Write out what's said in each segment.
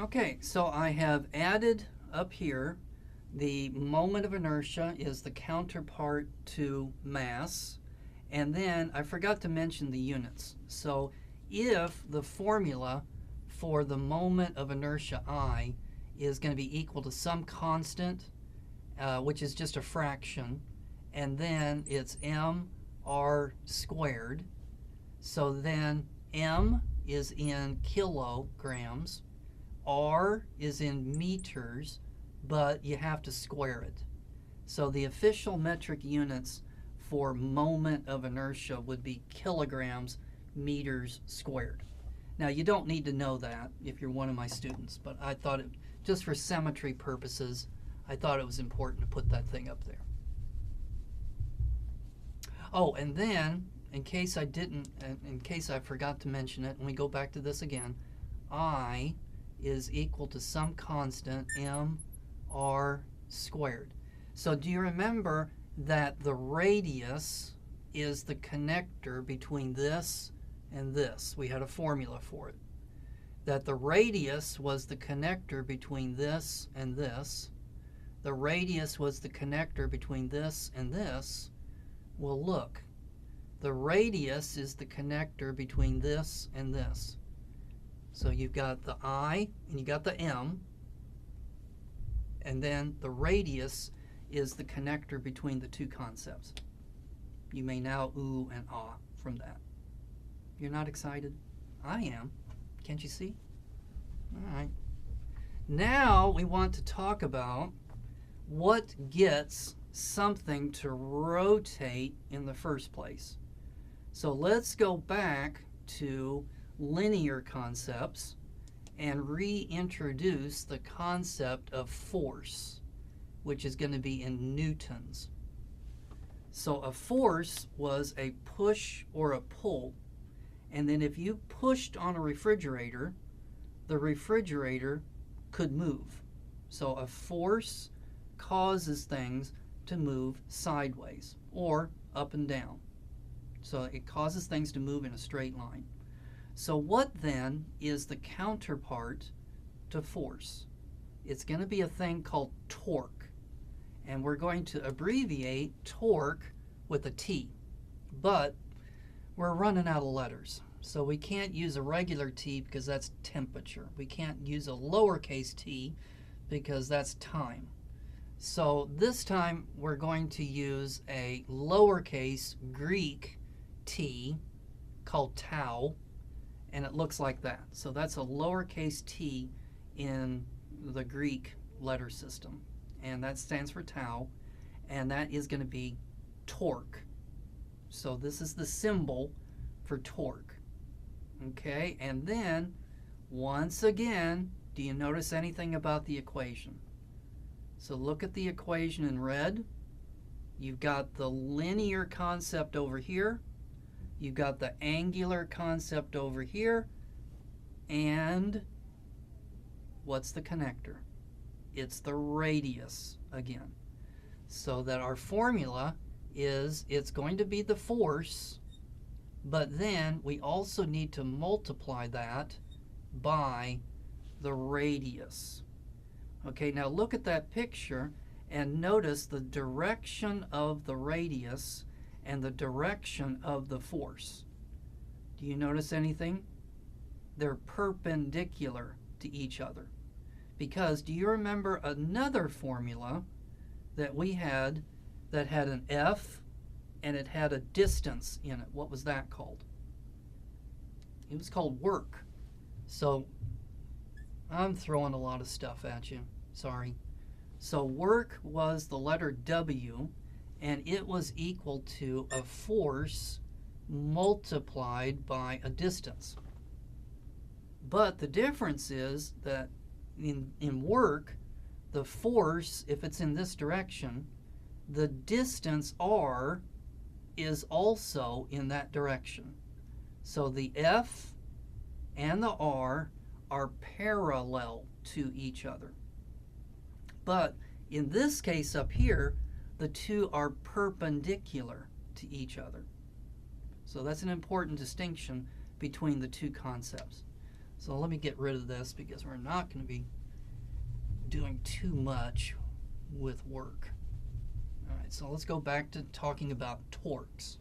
Okay, so I have added up here the moment of inertia is the counterpart to mass, and then I forgot to mention the units. So if the formula for the moment of inertia I is going to be equal to some constant, which is just a fraction, and then it's mr squared, so then m is in kilograms, r is in meters, but you have to square it. So the official metric units for moment of inertia would be kilograms meters squared. Now you don't need to know that if you're one of my students, but I thought it, just for symmetry purposes, I thought it was important to put that thing up there. Oh, and then, in case I forgot to mention it, and we go back to this again, I is equal to some constant mr squared. So do you remember that the radius is the connector between this and this? We had a formula for it. That the radius was the connector between this and this. The radius was the connector between this and this. Well, look, the radius is the connector between this and this. So you've got the I and you got the M, and then the radius is the connector between the two concepts. You may now ooh and ah from that. You're not excited? I am. Can't you see? All right. Now we want to talk about what gets something to rotate in the first place. So let's go back to linear concepts and reintroduce the concept of force, which is going to be in newtons. So a force was a push or a pull, and then if you pushed on a refrigerator, the refrigerator could move. So a force causes things to move sideways or up and down. So it causes things to move in a straight line. So what then is the counterpart to force? It's going to be a thing called torque. And we're going to abbreviate torque with a T. But we're running out of letters. So we can't use a regular T because that's temperature. We can't use a lowercase t because that's time. So this time we're going to use a lowercase Greek t called tau, and it looks like that. So that's a lowercase t in the Greek letter system, and that stands for tau, and that is going to be torque. So this is the symbol for torque. Okay, and then once again, do you notice anything about the equation? So look at the equation in red. You've got the linear concept over here. You've got the angular concept over here. And what's the connector? It's the radius again. So that our formula is it's going to be the force, but then we also need to multiply that by the radius. Okay, now look at that picture and notice the direction of the radius and the direction of the force. Do you notice anything? They're perpendicular to each other. Because do you remember another formula that we had that had an F and it had a distance in it? What was that called? It was called work. So I'm throwing a lot of stuff at you. Sorry. So work was the letter W, and it was equal to a force multiplied by a distance. But the difference is that in work, the force, if it's in this direction, the distance r is also in that direction. So the F and the R are parallel to each other. But in this case up here, the two are perpendicular to each other. So that's an important distinction between the two concepts. So let me get rid of this because we're not going to be doing too much with work. All right, so let's go back to talking about torques.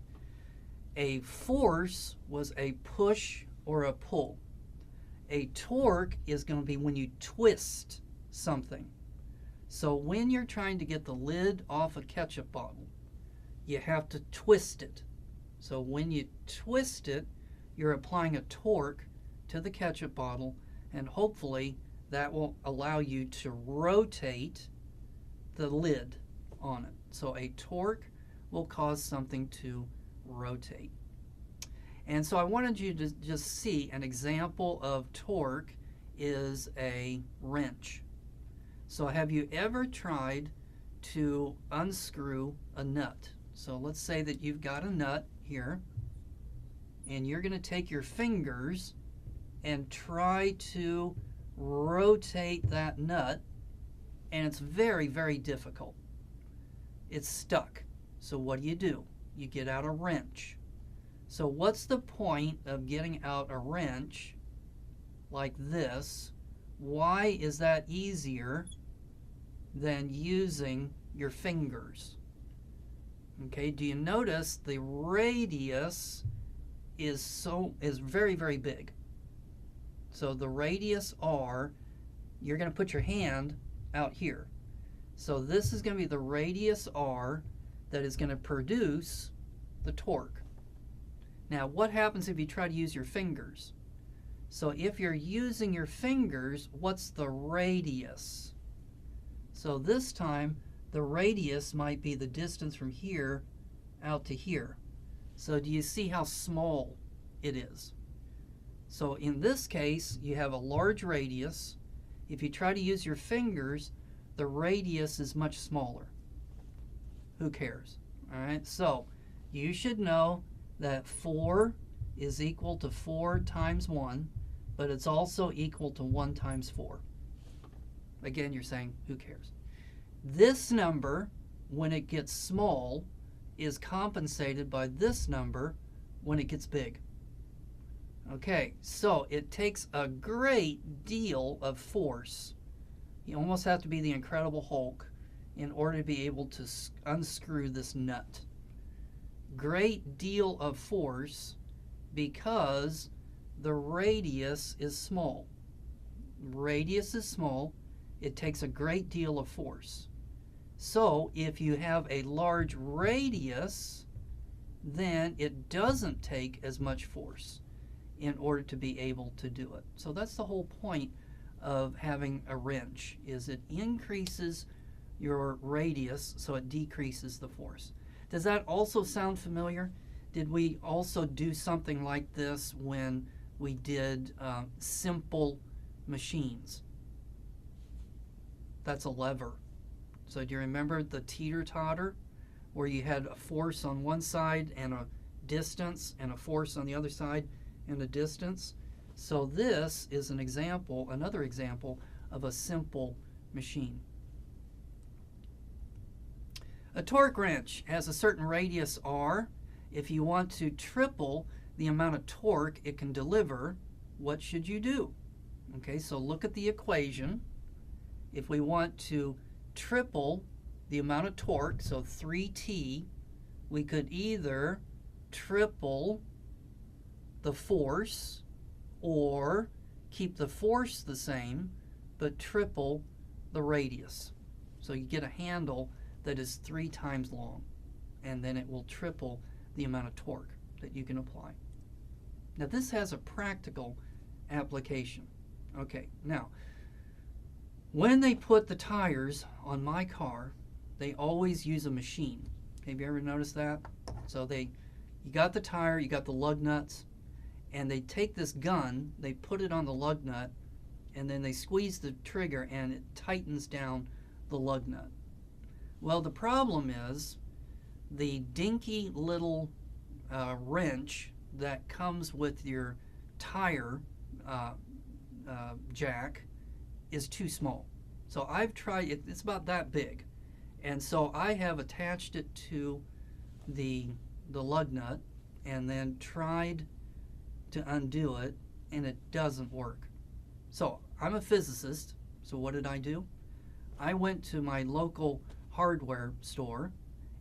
A force was a push or a pull. A torque is going to be when you twist something. So when you're trying to get the lid off a ketchup bottle, you have to twist it. So when you twist it, you're applying a torque to the ketchup bottle, and hopefully that will allow you to rotate the lid on it. So a torque will cause something to rotate. And so I wanted you to just see an example of torque is a wrench. So have you ever tried to unscrew a nut? So let's say that you've got a nut here, and you're going to take your fingers and try to rotate that nut, and it's very, very difficult. It's stuck. So what do? You get out a wrench. So what's the point of getting out a wrench like this? Why is that easier than using your fingers? Okay, do you notice the radius is very, very big? So the radius R, you're going to put your hand out here. So this is going to be the radius R that is going to produce the torque. Now, what happens if you try to use your fingers? So if you're using your fingers, what's the radius? So this time, the radius might be the distance from here out to here. So do you see how small it is? So in this case, you have a large radius. If you try to use your fingers, the radius is much smaller. Who cares? All right, so you should know that 4 is equal to 4 times 1, but it's also equal to 1 times 4. Again, you're saying, who cares? This number, when it gets small, is compensated by this number when it gets big. Okay, so it takes a great deal of force. You almost have to be the Incredible Hulk in order to be able to unscrew this nut. Great deal of force because the radius is small. Radius is small. It takes a great deal of force. So if you have a large radius, then it doesn't take as much force in order to be able to do it. So that's the whole point of having a wrench, is it increases your radius so it decreases the force. Does that also sound familiar? Did we also do something like this when we did simple machines? That's a lever. So do you remember the teeter-totter, where you had a force on one side and a distance, and a force on the other side and a distance? So this is an example, another example of a simple machine. A torque wrench has a certain radius R. If you want to triple the amount of torque it can deliver, what should you do? Okay, so look at the equation. If we want to triple the amount of torque, so 3T, we could either triple the force or keep the force the same but triple the radius. So you get a handle that is 3 times long, and then it will triple the amount of torque that you can apply. Now this has a practical application. Okay, now when they put the tires on my car, they always use a machine. Have you ever noticed that? So you got the tire, you got the lug nuts, and they take this gun, they put it on the lug nut, and then they squeeze the trigger and it tightens down the lug nut. Well, the problem is the dinky little wrench that comes with your tire jack is too small. So I've tried it, it's about that big. And so I have attached it to the lug nut and then tried to undo it, and it doesn't work. So I'm a physicist, so what did I do? I went to my local hardware store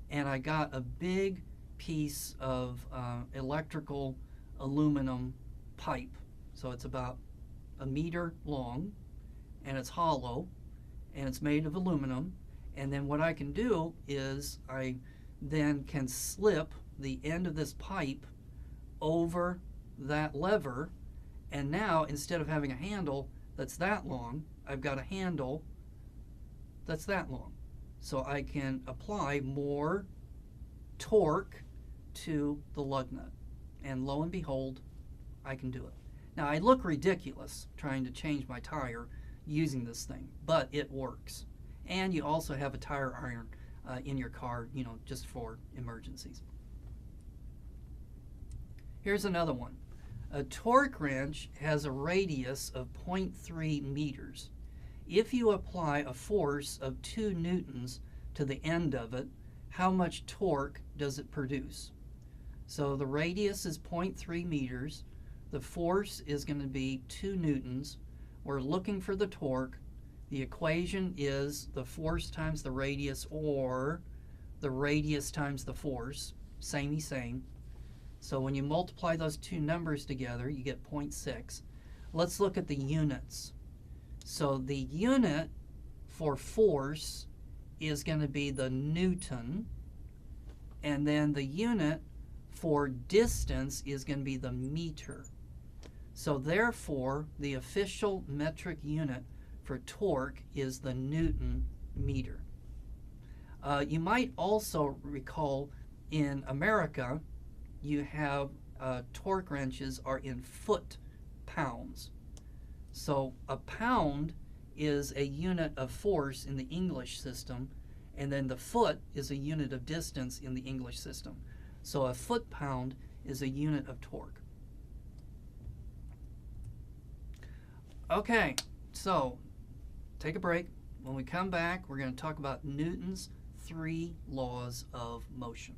and I got a big piece of electrical aluminum pipe. So it's about a meter long and it's hollow and it's made of aluminum. And then what I can do is I then can slip the end of this pipe over that lever, and now instead of having a handle that's that long, I've got a handle that's that long. So I can apply more torque to the lug nut, and lo and behold, I can do it. Now I look ridiculous trying to change my tire using this thing, but it works. And you also have a tire iron in your car, just for emergencies. Here's another one. A torque wrench has a radius of 0.3 meters. If you apply a force of 2 newtons to the end of it, how much torque does it produce? So the radius is 0.3 meters. The force is going to be 2 newtons. We're looking for the torque. The equation is the force times the radius, or the radius times the force. Samey same. So when you multiply those two numbers together, you get 0.6. Let's look at the units. So the unit for force is going to be the newton, and then the unit for distance is going to be the meter. So therefore, the official metric unit for torque is the Newton meter. You might also recall in America, you have torque wrenches are in foot pounds. So a pound is a unit of force in the English system, and then the foot is a unit of distance in the English system. So a foot pound is a unit of torque. Okay, so take a break. When we come back, we're going to talk about Newton's 3 laws of motion.